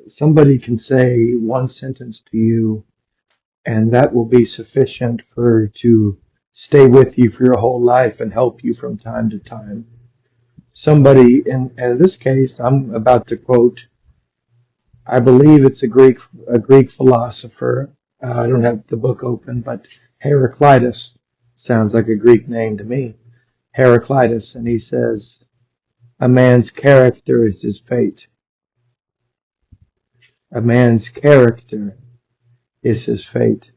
somebody can say one sentence to you, and that will be sufficient for to stay with you for your whole life and help you from time to time. Somebody, in this case, I'm about to quote, I believe it's a Greek philosopher. I don't have the book open, but Heraclitus sounds like a Greek name to me. Heraclitus, and he says, a man's character is his fate. A man's character is his fate.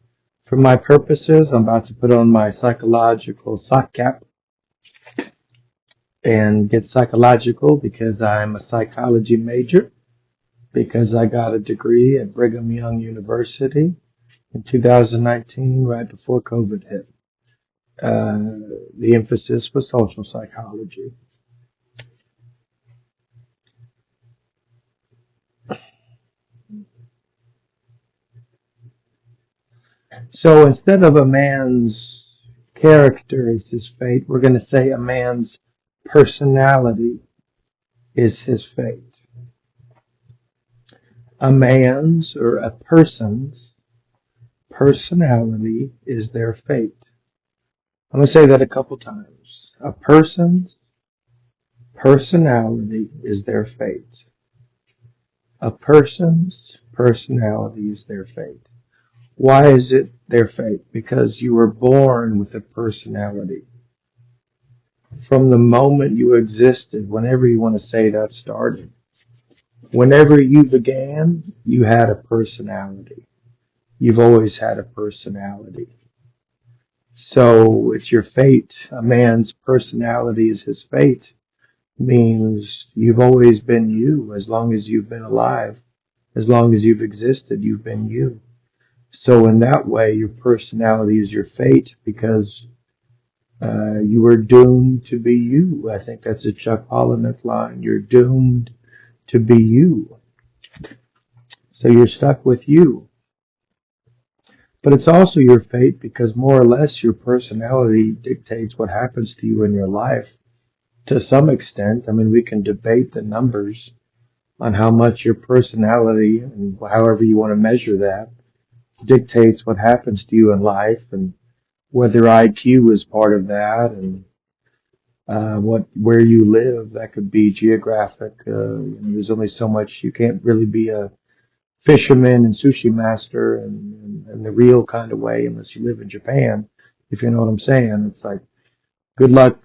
For my purposes, I'm about to put on my psychological sock cap and get psychological because I'm a psychology major, because I got a degree at Brigham Young University in 2019, right before COVID hit. The emphasis was social psychology. So instead of a man's character is his fate, we're going to say a man's personality is his fate. A man's or a person's personality is their fate. I'm going to say that a couple times. A person's personality is their fate. A person's personality is their fate. Why is it their fate? Because you were born with a personality. From the moment you existed, whenever you want to say that started, whenever you began, you had a personality. You've always had a personality. So it's your fate. A man's personality is his fate. Means you've always been you as long as you've been alive. As long as you've existed, you've been you. So in that way, your personality is your fate because you were doomed to be you. I think that's a Chuck Palahniuk line. You're doomed to be you. So you're stuck with you. But it's also your fate because more or less your personality dictates what happens to you in your life. To some extent, I mean, we can debate the numbers on how much your personality, and however you want to measure that, dictates what happens to you in life, and whether IQ is part of that, and where you live. That could be geographic. There's only so much. You can't really be a fisherman and sushi master and the real kind of way unless you live in Japan. If you know what I'm saying, it's like good luck.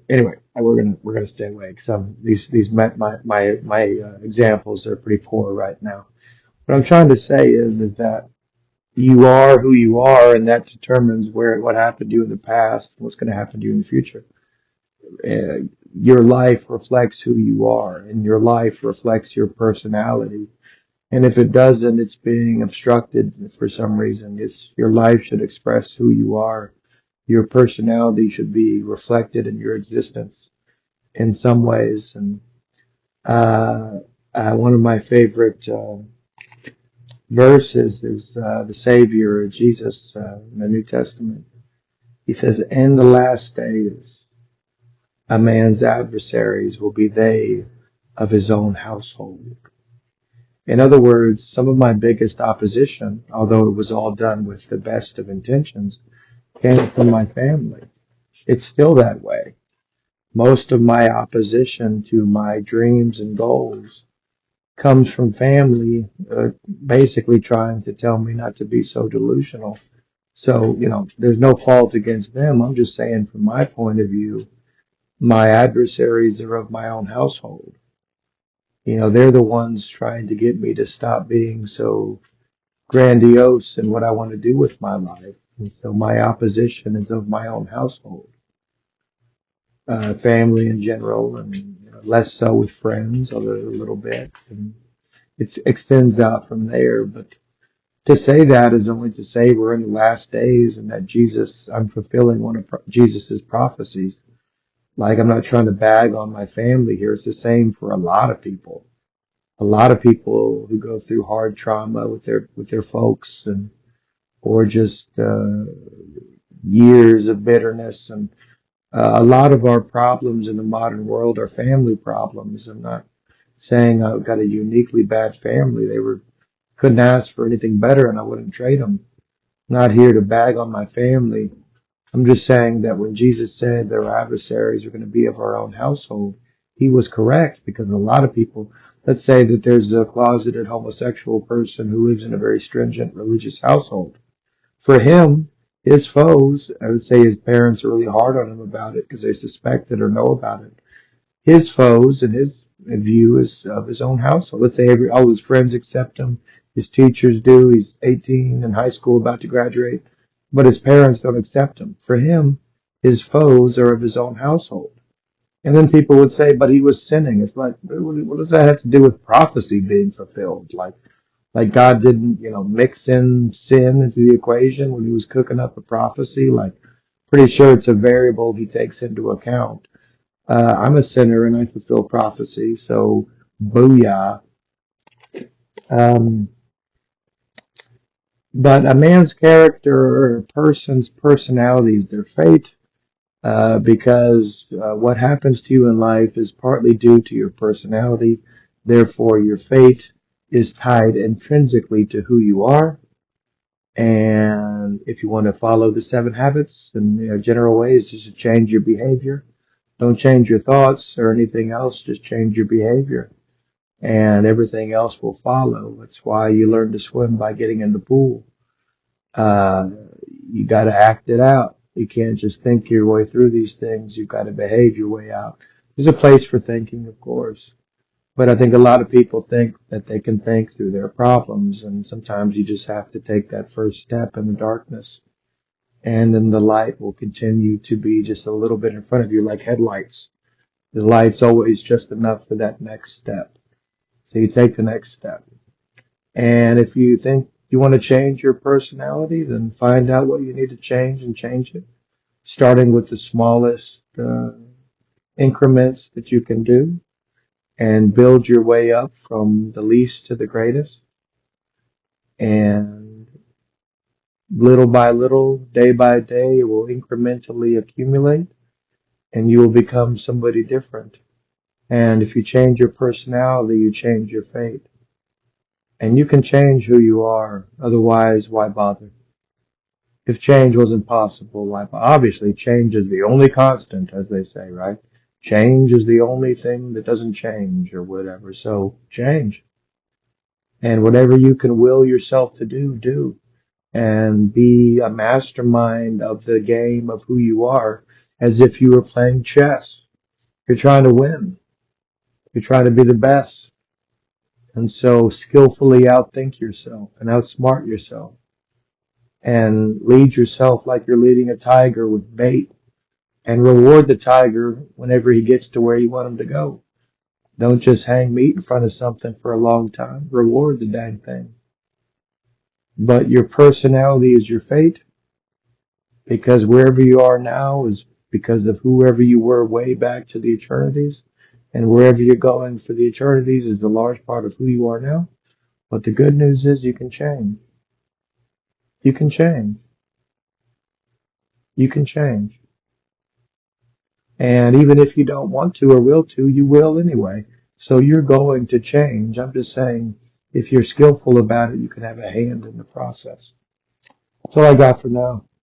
Anyway, we're gonna stay away because these my examples are pretty poor right now. What I'm trying to say is that you are who you are, and that determines what happened to you in the past, what's going to happen to you in the future. Uh, your life reflects who you are, and your life reflects your personality. And if it doesn't, it's being obstructed for some reason. Your life should express who you are. Your personality should be reflected in your existence in some ways. And uh, one of my favorite verses is the Savior, Jesus, in the New Testament. He says, "In the last days, a man's adversaries will be they of his own household." In other words, some of my biggest opposition, although it was all done with the best of intentions, came from my family. It's still that way. Most of my opposition to my dreams and goals comes from family, basically trying to tell me not to be so delusional. So, there's no fault against them. I'm just saying from my point of view, my adversaries are of my own household. They're the ones trying to get me to stop being so grandiose in what I want to do with my life. And so my opposition is of my own household, family in general, and less so with friends, although a little bit. And it extends out from there. But to say that is only to say we're in the last days and that I'm fulfilling one of Jesus's prophecies. Like, I'm not trying to bag on my family here. It's the same for a lot of people. A lot of people who go through hard trauma with their folks, and or just years of bitterness. And a lot of our problems in the modern world are family problems. I'm not saying I've got a uniquely bad family. Couldn't ask for anything better, and I wouldn't trade them. Not here to bag on my family. I'm just saying that when Jesus said their adversaries are going to be of our own household, he was correct, because a lot of people, let's say that there's a closeted homosexual person who lives in a very stringent religious household. For him, his foes, I would say his parents are really hard on him about it because they suspect it or know about it. His foes and his view is of his own household. Let's say all his friends accept him, his teachers do. He's 18 in high school, about to graduate, but his parents don't accept him. For him, his foes are of his own household. And then people would say, but he was sinning. It's like, what does that have to do with prophecy being fulfilled? Like God didn't, mix in sin into the equation when he was cooking up a prophecy. Like, pretty sure it's a variable he takes into account. I'm a sinner and I fulfill prophecy, so booyah. Um, but a man's character or a person's personality is their fate, because what happens to you in life is partly due to your personality. Therefore, your fate is tied intrinsically to who you are. And if you want to follow the 7 habits in general ways, just to change your behavior. Don't change your thoughts or anything else, just change your behavior. And everything else will follow. That's why you learn to swim by getting in the pool. Uh, you got to act it out. You can't just think your way through these things. You've got to behave your way out. There's a place for thinking, of course. But I think a lot of people think that they can think through their problems, and sometimes you just have to take that first step in the darkness, and then the light will continue to be just a little bit in front of you, like headlights. The light's always just enough for that next step. So you take the next step. And if you think you want to change your personality, then find out what you need to change and change it, starting with the smallest increments that you can do, and build your way up from the least to the greatest. And little by little, day by day, it will incrementally accumulate, and you will become somebody different. And if you change your personality, you change your fate. And you can change who you are. Otherwise, why bother? If change wasn't possible, why? Obviously, change is the only constant, as they say, right? Change is the only thing that doesn't change, or whatever. So change. And whatever you can will yourself to do, do. And be a mastermind of the game of who you are, as if you were playing chess. You're trying to win. You're trying to be the best. And so skillfully outthink yourself and outsmart yourself, and lead yourself like you're leading a tiger with bait, and reward the tiger whenever he gets to where you want him to go. Don't just hang meat in front of something for a long time. Reward the dang thing. But your personality is your fate, because wherever you are now is because of whoever you were way back to the eternities, and wherever you're going for the eternities is a large part of who you are now. But the good news is you can change. You can change. You can change. And even if you don't want to or will to, you will anyway. So you're going to change. I'm just saying, if you're skillful about it, you can have a hand in the process. That's all I got for now.